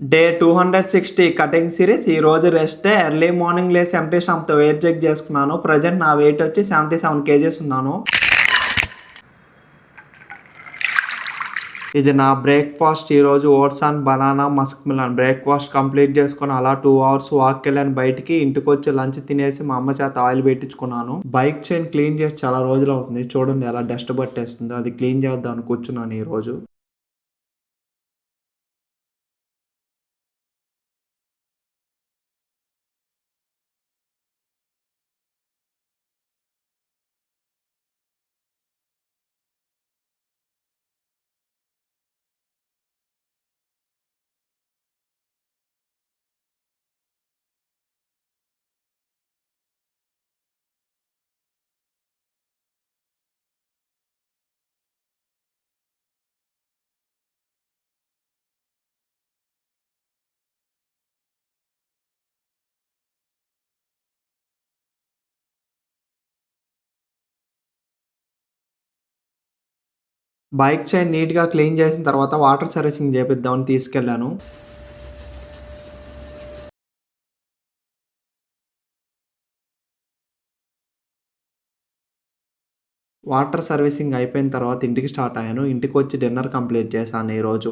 Day 260 cutting series. ఈరోజు rest day. Early morning లేసి empty స్టమక్‌తో వెయిట్ చెక్ చేసుకున్నాను. ప్రెజెంట్ నా వెయిట్ వచ్చి 77 కేజీస్ ఉన్నాను. ఇది నా బ్రేక్‌ఫాస్ట్ ఈరోజు oats and banana, musk melon. Breakfast complete చేసుకొని అలా 2 అవర్స్ వాక్‌కెళ్ళాను బయటికి. ఇంటికొచ్చి లంచ్ తినేసి మా అమ్మ చేత ఆయిల్ పెట్టించుకున్నాను. బైక్ చైన్ క్లీన్ చేసి చాలా రోజులవుతుంది. చూడండి ఎలా డస్ట్ పట్టేస్తుందో. అది క్లీన్ చేద్దామని కూర్చున్నాను ఈరోజు. బైక్ చైన్ నీట్‌గా క్లీన్ చేసిన తర్వాత వాటర్ సర్వీసింగ్ చేపిద్దామని తీసుకెళ్ళాను. వాటర్ సర్వీసింగ్ అయిపోయిన తర్వాత ఇంటికి స్టార్ట్ అయ్యాను. ఇంటికొచ్చి డిన్నర్ కంప్లీట్ చేశాను ఈరోజు.